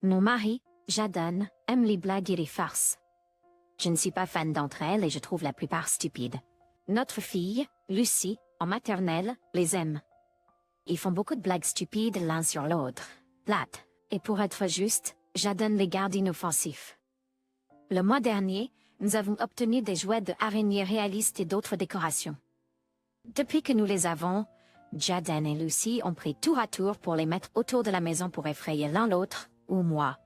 Mon mari, Jaden, aime les blagues et les farces. Je ne suis pas fan d'entre elles et je trouve la plupart stupides. Notre fille, Lucie, en maternelle, les aime. Ils font beaucoup de blagues stupides l'un sur l'autre. Plates. Et pour être juste, Jaden les garde inoffensifs. Le mois dernier, nous avons obtenu des jouets de araignées réalistes et d'autres décorations. Depuis que nous les avons, Jaden et Lucie ont pris tour à tour pour les mettre autour de la maison pour effrayer l'un l'autre, ou moi.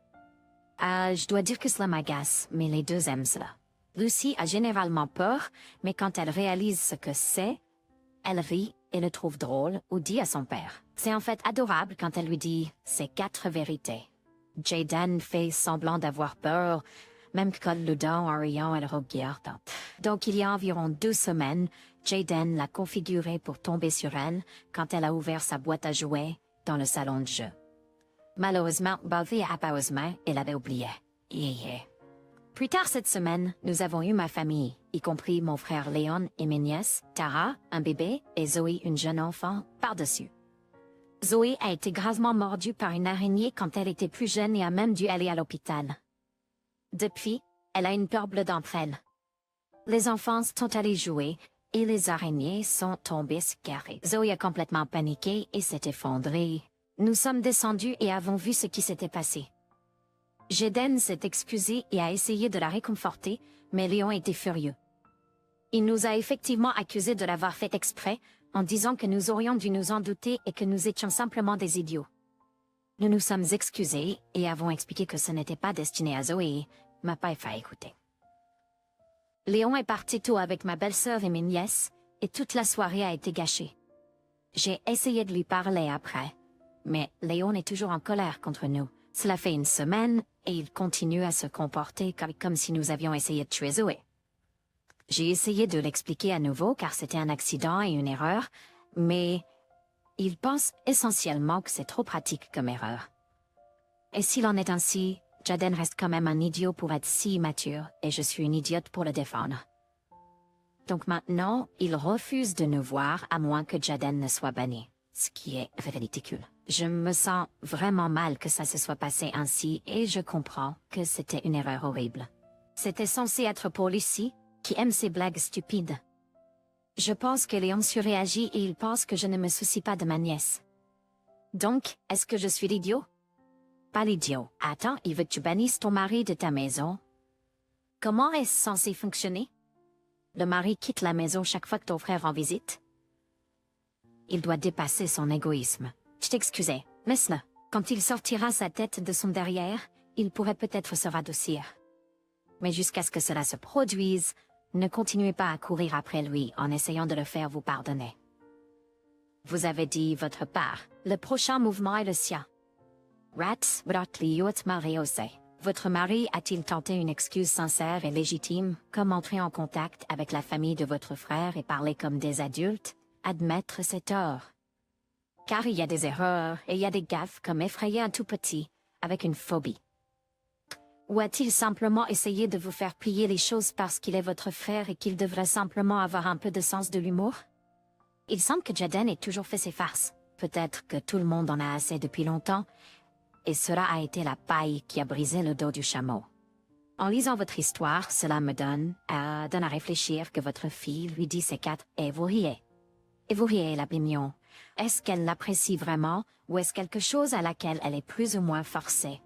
Je dois dire que cela m'agace, mais les deux aiment cela. Lucie a généralement peur, mais quand elle réalise ce que c'est, elle rit et le trouve drôle ou dit à son père. C'est en fait adorable quand elle lui dit ses 4 vérités. Jaden fait semblant d'avoir peur, même quand le dent en riant elle regarde. Donc il y a environ 2 semaines, Jaden l'a configurée pour tomber sur elle quand elle a ouvert sa boîte à jouets dans le salon de jeu. Malheureusement, Bobby a pas aux mains et l'avait oublié. Plus tard cette semaine, nous avons eu ma famille, y compris mon frère Léon et mes nièces, Tara, un bébé, et Zoé, une jeune enfant, par-dessus. Zoé a été gravement mordue par une araignée quand elle était plus jeune et a même dû aller à l'hôpital. Depuis, elle a une peur bleue d'entre elles. Les enfants sont allés jouer, et les araignées sont tombées carrées. Zoé a complètement paniqué et s'est effondrée. Nous sommes descendus et avons vu ce qui s'était passé. Jaden s'est excusé et a essayé de la réconforter, mais Léon était furieux. Il nous a effectivement accusés de l'avoir fait exprès, en disant que nous aurions dû nous en douter et que nous étions simplement des idiots. Nous nous sommes excusés et avons expliqué que ce n'était pas destiné à Zoé, m'a pas fait écouter. Léon est parti tôt avec ma belle-sœur et mes nièces, et toute la soirée a été gâchée. J'ai essayé de lui parler après, mais Léon est toujours en colère contre nous. Cela fait 1 semaine, et il continue à se comporter comme si nous avions essayé de tuer Zoé. J'ai essayé de l'expliquer à nouveau car c'était un accident et une erreur, mais il pense essentiellement que c'est trop pratique comme erreur. Et s'il en est ainsi, Jaden reste quand même un idiot pour être si immature, et je suis une idiote pour le défendre. Donc maintenant, il refuse de nous voir à moins que Jaden ne soit banni, ce qui est ridicule. Je me sens vraiment mal que ça se soit passé ainsi et je comprends que c'était une erreur horrible. C'était censé être pour Lucie, qui aime ces blagues stupides. Je pense que Léon surréagit et il pense que je ne me soucie pas de ma nièce. Donc, est-ce que je suis l'idiot? Pas l'idiot. Attends, il veut que tu bannisses ton mari de ta maison. Comment est-ce censé fonctionner? Le mari quitte la maison chaque fois que ton frère en visite? Il doit dépasser son égoïsme. Je t'excusais, laisse-le. Quand il sortira sa tête de son derrière, il pourrait peut-être se radoucir. Mais jusqu'à ce que cela se produise, ne continuez pas à courir après lui en essayant de le faire vous pardonner. Vous avez dit votre part, le prochain mouvement est le sien. Rats, votre mari a-t-il tenté une excuse sincère et légitime, comme entrer en contact avec la famille de votre frère et parler comme des adultes, admettre ses torts? Car il y a des erreurs et il y a des gaffes comme effrayer un tout petit, avec une phobie. Ou a-t-il simplement essayé de vous faire plier les choses parce qu'il est votre frère et qu'il devrait simplement avoir un peu de sens de l'humour? Il semble que Jaden ait toujours fait ses farces. Peut-être que tout le monde en a assez depuis longtemps, et cela a été la paille qui a brisé le dos du chameau. En lisant votre histoire, cela me donne à réfléchir que votre fille lui dit ces 4 et vous riez. Et vous riez, la mignon. Est-ce qu'elle l'apprécie vraiment, ou est-ce quelque chose à laquelle elle est plus ou moins forcée?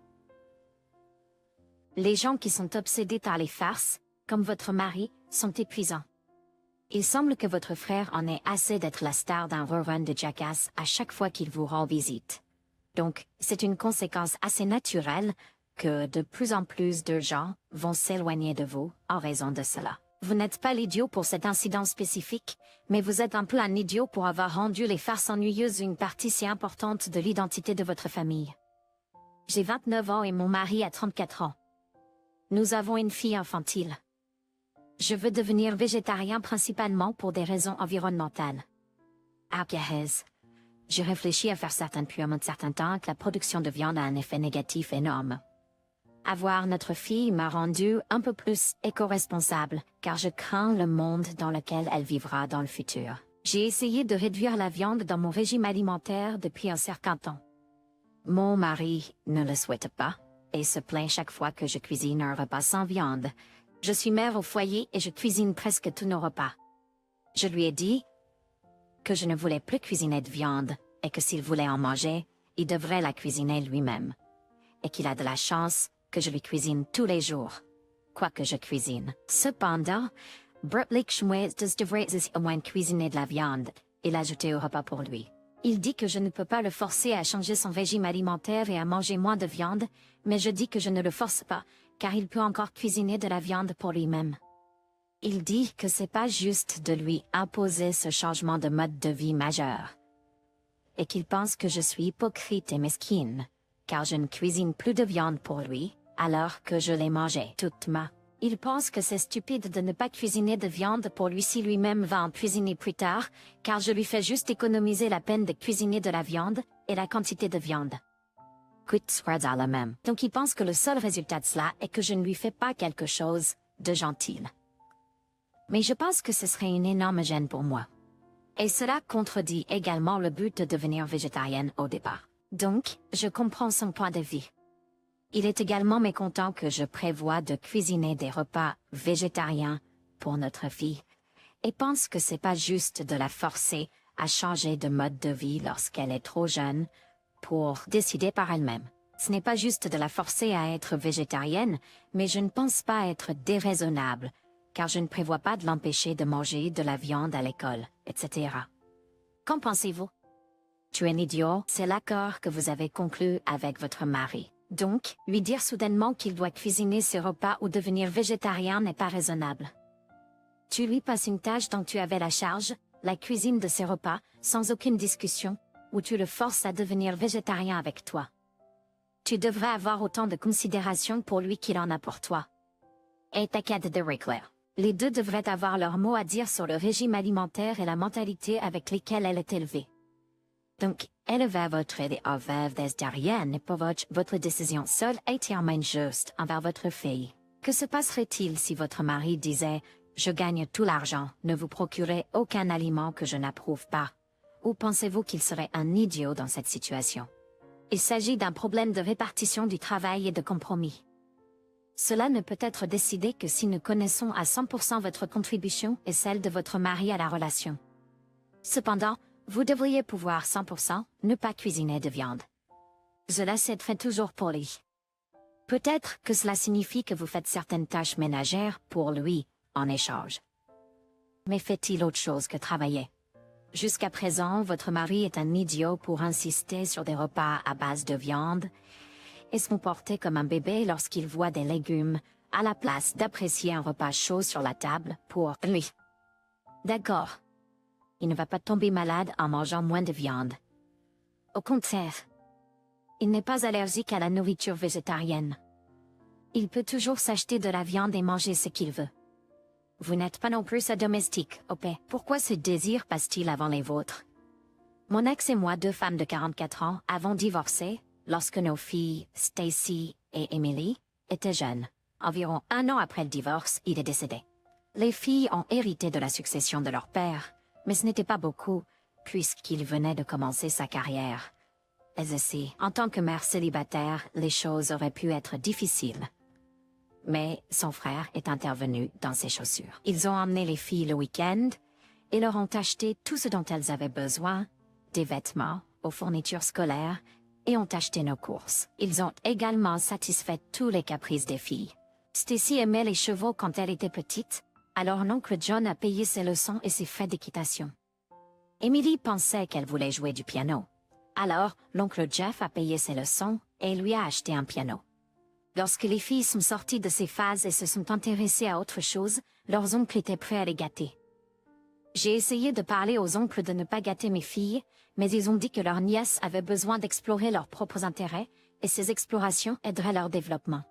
Les gens qui sont obsédés par les farces, comme votre mari, sont épuisants. Il semble que votre frère en ait assez d'être la star d'un rerun de Jackass à chaque fois qu'il vous rend visite. Donc, c'est une conséquence assez naturelle que de plus en plus de gens vont s'éloigner de vous en raison de cela. Vous n'êtes pas l'idiot pour cet incident spécifique, mais vous êtes un peu un idiot pour avoir rendu les farces ennuyeuses une partie si importante de l'identité de votre famille. J'ai 29 ans et mon mari a 34 ans. Nous avons une fille infantile. Je veux devenir végétarien principalement pour des raisons environnementales. J'ai réfléchi à faire certains depuis un certain temps que la production de viande a un effet négatif énorme. Avoir notre fille m'a rendu un peu plus éco-responsable, car je crains le monde dans lequel elle vivra dans le futur. J'ai essayé de réduire la viande dans mon régime alimentaire depuis un certain temps. Mon mari ne le souhaite pas. et se plaint chaque fois que je cuisine un repas sans viande. Je suis mère au foyer et je cuisine presque tous nos repas. Je lui ai dit que je ne voulais plus cuisiner de viande et que s'il voulait en manger, il devrait la cuisiner lui-même. Et qu'il a de la chance que je lui cuisine tous les jours, quoi que je cuisine. Cependant, Brutlich devrait au moins cuisiner de la viande et l'ajouter au repas pour lui. Il dit que je ne peux pas le forcer à changer son régime alimentaire et à manger moins de viande, mais je dis que je ne le force pas, car il peut encore cuisiner de la viande pour lui-même. Il dit que c'est pas juste de lui imposer ce changement de mode de vie majeur. Et qu'il pense que je suis hypocrite et mesquine, car je ne cuisine plus de viande pour lui, alors que je l'ai mangée toute ma. Il pense que c'est stupide de ne pas cuisiner de viande pour lui si lui-même va en cuisiner plus tard, car je lui fais juste économiser la peine de cuisiner de la viande, et la quantité de viande. Quitte à la même. Donc il pense que le seul résultat de cela est que je ne lui fais pas quelque chose de gentil. Mais je pense que ce serait une énorme gêne pour moi. Et cela contredit également le but de devenir végétarienne au départ. Donc, je comprends son point de vue. Il est également mécontent que je prévoie de cuisiner des repas végétariens pour notre fille, et pense que c'est pas juste de la forcer à changer de mode de vie lorsqu'elle est trop jeune pour décider par elle-même. Ce n'est pas juste de la forcer à être végétarienne, mais je ne pense pas être déraisonnable, car je ne prévois pas de l'empêcher de manger de la viande à l'école, etc. Qu'en pensez-vous? Tu es un idiot, c'est l'accord que vous avez conclu avec votre mari. Donc, lui dire soudainement qu'il doit cuisiner ses repas ou devenir végétarien n'est pas raisonnable. Tu lui passes une tâche dont tu avais la charge, la cuisine de ses repas, sans aucune discussion, ou tu le forces à devenir végétarien avec toi. Tu devrais avoir autant de considération pour lui qu'il en a pour toi. Et t'inquiète de Rickler. Les deux devraient avoir leur mot à dire sur le régime alimentaire et la mentalité avec lesquelles elle est élevée. Donc, élevez votre idée végétarienne et pour votre décision seule entièrement juste envers votre fille. Que se passerait-il si votre mari disait « Je gagne tout l'argent, ne vous procurez aucun aliment que je n'approuve pas » ou pensez-vous qu'il serait un idiot dans cette situation? Il s'agit d'un problème de répartition du travail et de compromis. Cela ne peut être décidé que si nous connaissons à 100% votre contribution et celle de votre mari à la relation. Cependant, vous devriez pouvoir 100% ne pas cuisiner de viande. Cela s'aiderait toujours pour lui. Peut-être que cela signifie que vous faites certaines tâches ménagères pour lui, en échange. Mais fait-il autre chose que travailler? Jusqu'à présent, votre mari est un idiot pour insister sur des repas à base de viande, et se comporter comme un bébé lorsqu'il voit des légumes, à la place d'apprécier un repas chaud sur la table pour lui. D'accord. Il ne va pas tomber malade en mangeant moins de viande. Au contraire. Il n'est pas allergique à la nourriture végétarienne. Il peut toujours s'acheter de la viande et manger ce qu'il veut. Vous n'êtes pas non plus sa domestique, ok? Pourquoi ce désir passe-t-il avant les vôtres? Mon ex et moi, deux femmes de 44 ans, avons divorcé lorsque nos filles, Stacy et Emily, étaient jeunes. Environ 1 an après le divorce, il est décédé. Les filles ont hérité de la succession de leur père, mais ce n'était pas beaucoup, puisqu'il venait de commencer sa carrière. Elles aussi, en tant que mère célibataire, les choses auraient pu être difficiles. Mais son frère est intervenu dans ses chaussures. Ils ont emmené les filles le week-end et leur ont acheté tout ce dont elles avaient besoin, des vêtements, aux fournitures scolaires, et ont acheté nos courses. Ils ont également satisfait tous les caprices des filles. Stacy aimait les chevaux quand elle était petite, alors l'oncle John a payé ses leçons et ses frais d'équitation. Emily pensait qu'elle voulait jouer du piano. Alors, l'oncle Jeff a payé ses leçons et lui a acheté un piano. Lorsque les filles sont sorties de ces phases et se sont intéressées à autre chose, leurs oncles étaient prêts à les gâter. J'ai essayé de parler aux oncles de ne pas gâter mes filles, mais ils ont dit que leurs nièces avaient besoin d'explorer leurs propres intérêts, et ces explorations aideraient leur développement.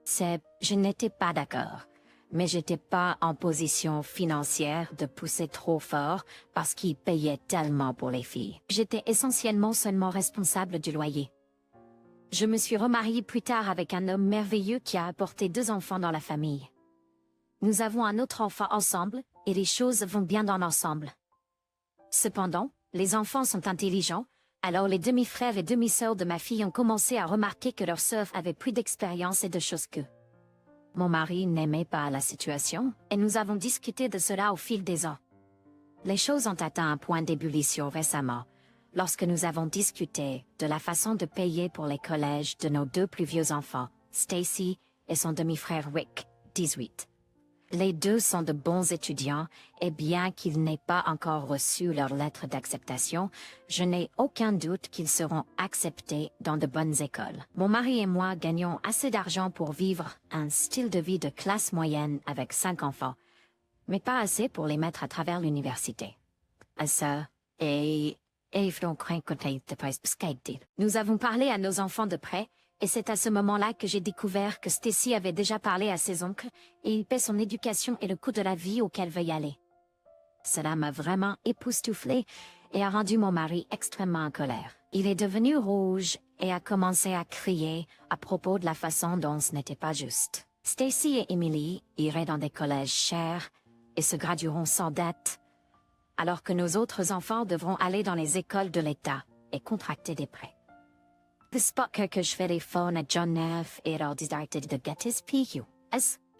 Je n'étais pas d'accord, mais j'étais pas en position financière de pousser trop fort parce qu'ils payaient tellement pour les filles. J'étais essentiellement seulement responsable du loyer. Je me suis remariée plus tard avec un homme merveilleux qui a apporté 2 enfants dans la famille. Nous avons un autre enfant ensemble, et les choses vont bien dans l'ensemble. Cependant, les enfants sont intelligents, Alors les demi-frères et demi-sœurs de ma fille ont commencé à remarquer que leur sœur avait plus d'expérience et de choses qu'eux. Mon mari n'aimait pas la situation, et nous avons discuté de cela au fil des ans. Les choses ont atteint un point d'ébullition récemment, lorsque nous avons discuté de la façon de payer pour les collèges de nos deux plus vieux enfants, Stacy et son demi-frère Rick, 18. Les deux sont de bons étudiants, et bien qu'ils n'aient pas encore reçu leur lettre d'acceptation, je n'ai aucun doute qu'ils seront acceptés dans de bonnes écoles. Mon mari et moi gagnons assez d'argent pour vivre un style de vie de classe moyenne avec 5 enfants, mais pas assez pour les mettre à travers l'université. Nous avons parlé à nos enfants de près, et c'est à ce moment-là que j'ai découvert que Stacy avait déjà parlé à ses oncles, et il paie son éducation et le coût de la vie auquel veut y aller. Cela m'a vraiment époustouflée et a rendu mon mari extrêmement en colère. Il est devenu rouge et a commencé à crier à propos de la façon dont ce n'était pas juste. Stacy et Emily iraient dans des collèges chers et se gradueront sans dette, alors que nos autres enfants devront aller dans les écoles de l'État et contracter des prêts. C'est pas que je fais les phones à John Neff et leur disarté de Gatis PQ.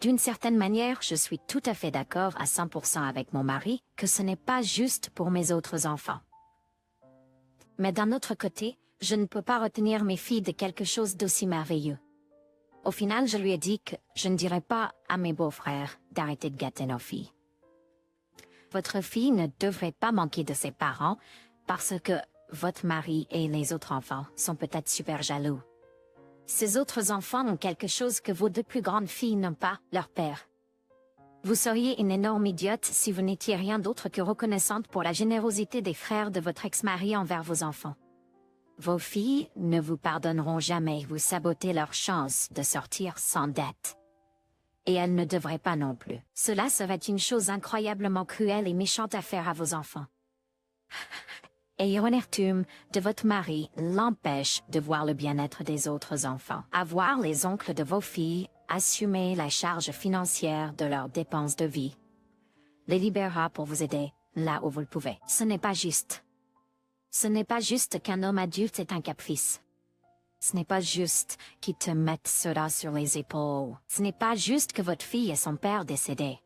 D'une certaine manière, je suis tout à fait d'accord à 100% avec mon mari que ce n'est pas juste pour mes autres enfants. Mais d'un autre côté, je ne peux pas retenir mes filles de quelque chose d'aussi merveilleux. Au final, je lui ai dit que je ne dirais pas à mes beaux-frères d'arrêter de gâter nos filles. Votre fille ne devrait pas manquer de ses parents parce que votre mari et les autres enfants sont peut-être super jaloux. Ces autres enfants ont quelque chose que vos deux plus grandes filles n'ont pas, leur père. Vous seriez une énorme idiote si vous n'étiez rien d'autre que reconnaissante pour la générosité des frères de votre ex-mari envers vos enfants. Vos filles ne vous pardonneront jamais vous saboter leur chance de sortir sans dette. Et elles ne devraient pas non plus. Cela serait une chose incroyablement cruelle et méchante à faire à vos enfants. Et l'amertume de votre mari l'empêche de voir le bien-être des autres enfants. Avoir les oncles de vos filles assumer la charge financière de leurs dépenses de vie les libérera pour vous aider là où vous le pouvez. Ce n'est pas juste. Ce n'est pas juste qu'un homme adulte est un caprice. Ce n'est pas juste qu'il te mette cela sur les épaules. Ce n'est pas juste que votre fille et son père décédé.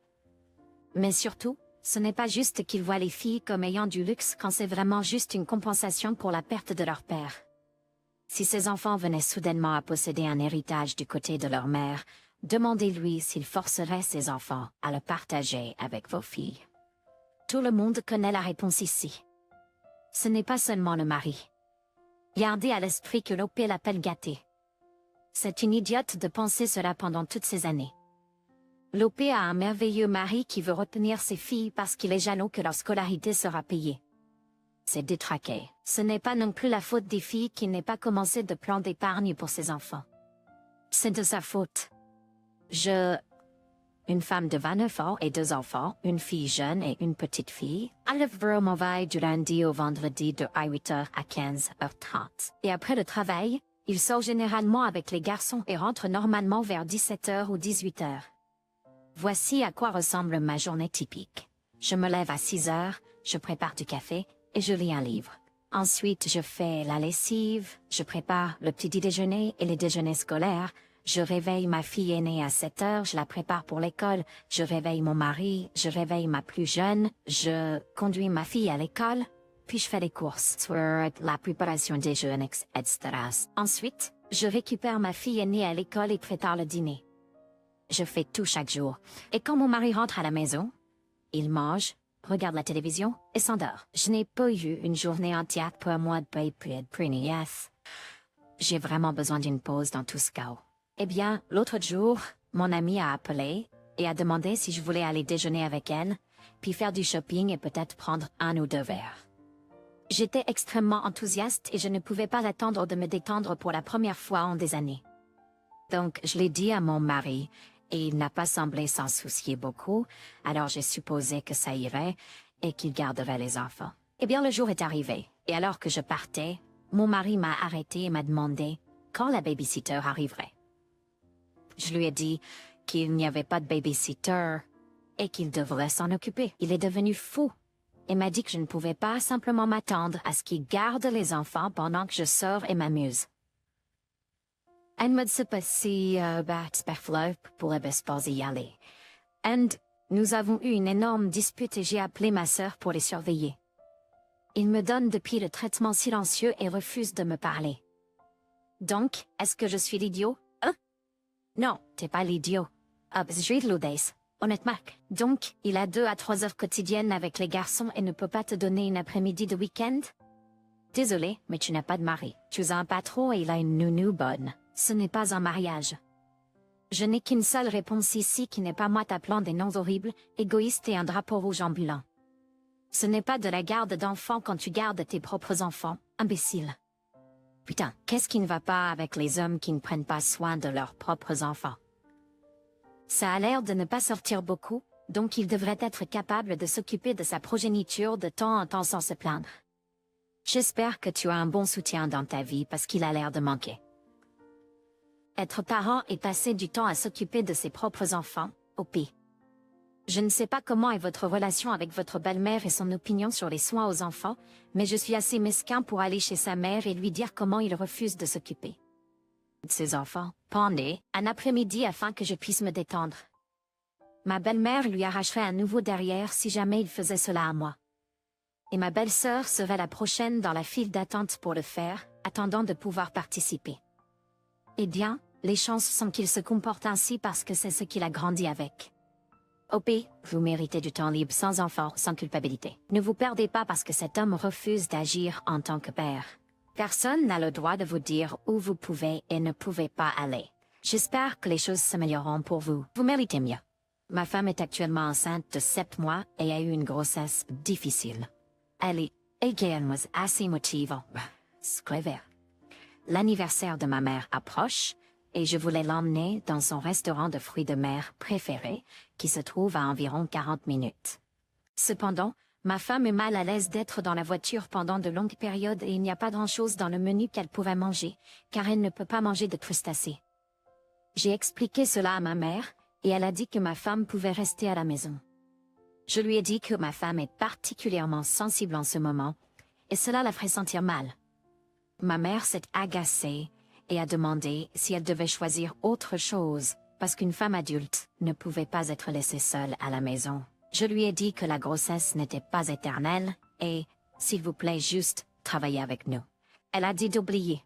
Mais surtout, ce n'est pas juste qu'ils voient les filles comme ayant du luxe quand c'est vraiment juste une compensation pour la perte de leur père. Si ces enfants venaient soudainement à posséder un héritage du côté de leur mère, demandez-lui s'il forcerait ses enfants à le partager avec vos filles. Tout le monde connaît la réponse ici. Ce n'est pas seulement le mari. Gardez à l'esprit que l'OP l'appelle gâtée. C'est une idiote de penser cela pendant toutes ces années. L'OP a un merveilleux mari qui veut retenir ses filles parce qu'il est jaloux que leur scolarité sera payée. C'est détraqué. Ce n'est pas non plus la faute des filles qui n'aient pas commencé de plan d'épargne pour ses enfants. C'est de sa faute. Une femme de 29 ans et 2 enfants, une fille jeune et une petite fille, arrivent au travail du lundi au vendredi de 8h à 15h30. Et après le travail, ils sortent généralement avec les garçons et rentrent normalement vers 17h ou 18h. Voici à quoi ressemble ma journée typique. Je me lève à 6h, je prépare du café et je lis un livre. Ensuite, je fais la lessive, je prépare le petit déjeuner et les déjeuners scolaires. Je réveille ma fille aînée à 7h, je la prépare pour l'école, je réveille mon mari, je réveille ma plus jeune, je conduis ma fille à l'école, puis je fais les courses, sur la préparation des jeunes, etc. Ensuite, je récupère ma fille aînée à l'école et prépare le dîner. Je fais tout chaque jour. Et quand mon mari rentre à la maison, il mange, regarde la télévision et s'endort. Je n'ai pas eu une journée entière pour moi de yes. J'ai vraiment besoin d'une pause dans tout ce chaos. Eh bien, l'autre jour, mon amie a appelé et a demandé si je voulais aller déjeuner avec elle, puis faire du shopping et peut-être prendre 1 ou 2 verres. J'étais extrêmement enthousiaste et je ne pouvais pas attendre de me détendre pour la première fois en des années. Donc, je l'ai dit à mon mari, et il n'a pas semblé s'en soucier beaucoup, alors j'ai supposé que ça irait et qu'il garderait les enfants. Eh bien, le jour est arrivé, et alors que je partais, mon mari m'a arrêté et m'a demandé quand la babysitter arriverait. Je lui ai dit qu'il n'y avait pas de babysitter et qu'il devrait s'en occuper. Il est devenu fou. et m'a dit que je ne pouvais pas simplement m'attendre à ce qu'il garde les enfants pendant que je sors et m'amuse. Elle me dit pas si superflu pour pas y aller. Et nous avons eu une énorme dispute et j'ai appelé ma sœur pour les surveiller. Il me donne depuis le traitement silencieux et refuse de me parler. Donc, est-ce que je suis l'idiot? Hein? Non, t'es pas l'idiot. Honnêtement. Donc, il a 2 à 3 heures quotidiennes avec les garçons et ne peut pas te donner une après-midi de week-end? Désolé, mais tu n'as pas de mari. Tu as un patron et il a une nounou bonne. Ce n'est pas un mariage. Je n'ai qu'une seule réponse ici qui n'est pas moi t'appelant des noms horribles, égoïste et un drapeau rouge ambulant. Ce n'est pas de la garde d'enfants quand tu gardes tes propres enfants, imbécile. Putain, qu'est-ce qui ne va pas avec les hommes qui ne prennent pas soin de leurs propres enfants? Ça a l'air de ne pas sortir beaucoup, donc il devrait être capable de s'occuper de sa progéniture de temps en temps sans se plaindre. J'espère que tu as un bon soutien dans ta vie parce qu'il a l'air de manquer. Être parent et passer du temps à s'occuper de ses propres enfants, OP. Je ne sais pas comment est votre relation avec votre belle-mère et son opinion sur les soins aux enfants, mais je suis assez mesquin pour aller chez sa mère et lui dire comment il refuse de s'occuper de ses enfants, pendant un après-midi afin que je puisse me détendre. Ma belle-mère lui arracherait un nouveau derrière si jamais il faisait cela à moi. Et ma belle-sœur serait la prochaine dans la file d'attente pour le faire, attendant de pouvoir participer. Eh bien, les chances sont qu'il se comporte ainsi parce que c'est ce qu'il a grandi avec. OP, vous méritez du temps libre sans enfant, sans culpabilité. Ne vous perdez pas parce que cet homme refuse d'agir en tant que père. Personne n'a le droit de vous dire où vous pouvez et ne pouvez pas aller. J'espère que les choses s'amélioreront pour vous. Vous méritez mieux. Ma femme est actuellement enceinte de 7 mois et a eu une grossesse difficile. Elle est également assez motivante. L'anniversaire de ma mère approche, et je voulais l'emmener dans son restaurant de fruits de mer préféré, qui se trouve à environ 40 minutes. Cependant, ma femme est mal à l'aise d'être dans la voiture pendant de longues périodes et il n'y a pas grand-chose dans le menu qu'elle pourrait manger, car elle ne peut pas manger de crustacés. J'ai expliqué cela à ma mère, et elle a dit que ma femme pouvait rester à la maison. Je lui ai dit que ma femme est particulièrement sensible en ce moment, et cela la ferait sentir mal. Ma mère s'est agacée, et a demandé si elle devait choisir autre chose, parce qu'une femme adulte ne pouvait pas être laissée seule à la maison. Je lui ai dit que la grossesse n'était pas éternelle, et, s'il vous plaît juste, travaillez avec nous. Elle a dit d'oublier.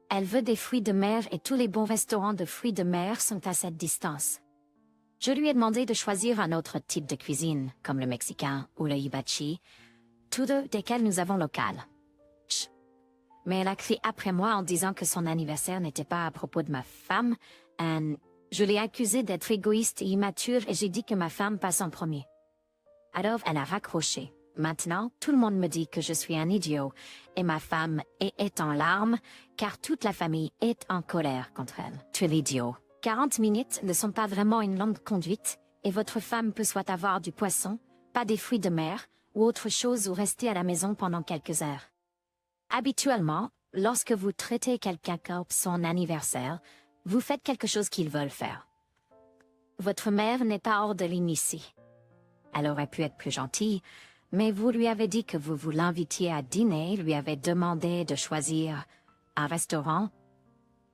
Elle veut des fruits de mer et tous les bons restaurants de fruits de mer sont à cette distance. Je lui ai demandé de choisir un autre type de cuisine, comme le mexicain ou le hibachi, tous deux desquels nous avons local. Mais elle a crié après moi en disant que son anniversaire n'était pas à propos de ma femme, et je l'ai accusée d'être égoïste et immature et j'ai dit que ma femme passe en premier. Alors elle a raccroché. Maintenant, tout le monde me dit que je suis un idiot, et ma femme est en larmes, car toute la famille est en colère contre elle. Tu es l'idiot. 40 minutes ne sont pas vraiment une longue conduite, et votre femme peut soit avoir du poisson, pas des fruits de mer, ou autre chose ou rester à la maison pendant quelques heures. Habituellement, lorsque vous traitez quelqu'un comme son anniversaire, vous faites quelque chose qu'ils veulent faire. Votre mère n'est pas hors de ligne ici. Elle aurait pu être plus gentille, mais vous lui avez dit que vous l'invitiez à dîner, lui avez demandé de choisir un restaurant,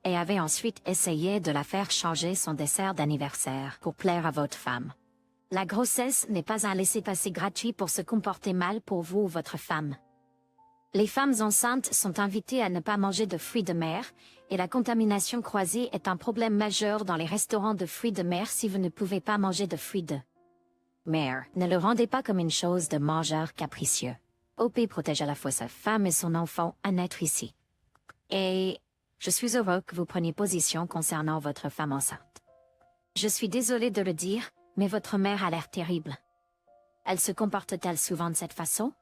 et avez ensuite essayé de la faire changer son dessert d'anniversaire pour plaire à votre femme. La grossesse n'est pas un laissez-passer gratuit pour se comporter mal pour vous ou votre femme. Les femmes enceintes sont invitées à ne pas manger de fruits de mer, et la contamination croisée est un problème majeur dans les restaurants de fruits de mer si vous ne pouvez pas manger de fruits de mer. Ne le rendez pas comme une chose de mangeur capricieux. OP protège à la fois sa femme et son enfant à naître ici. Et je suis heureux que vous preniez position concernant votre femme enceinte. Je suis désolée de le dire, mais votre mère a l'air terrible. Elle se comporte-t-elle souvent de cette façon?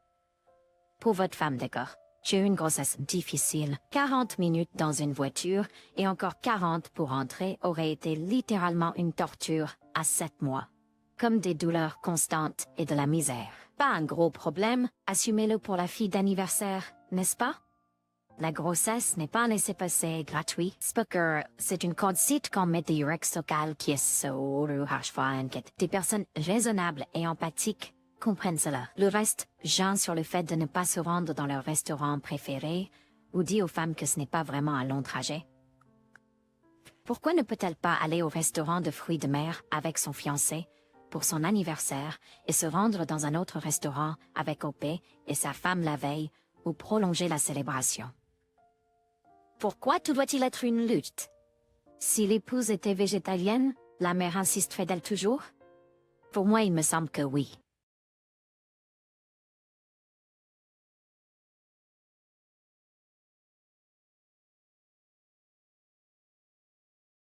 Pour votre femme, d'accord. J'ai eu une grossesse difficile. 40 minutes dans une voiture, et encore 40 pour rentrer aurait été littéralement une torture à 7 mois. Comme des douleurs constantes et de la misère. Pas un gros problème, assumez-le pour la fille d'anniversaire, n'est-ce pas? La grossesse n'est pas un laissez-passer gratuit. Spocker, c'est une conduite qu'on met des Rex locales qui est des personnes raisonnables et empathiques, comprennent cela. Le reste, genre sur le fait de ne pas se rendre dans leur restaurant préféré, ou dit aux femmes que ce n'est pas vraiment un long trajet. Pourquoi ne peut-elle pas aller au restaurant de fruits de mer avec son fiancé pour son anniversaire et se rendre dans un autre restaurant avec OP et sa femme la veille ou prolonger la célébration? Pourquoi tout doit-il être une lutte? Si l'épouse était végétalienne, la mère insisterait-elle toujours? Pour moi, il me semble que oui.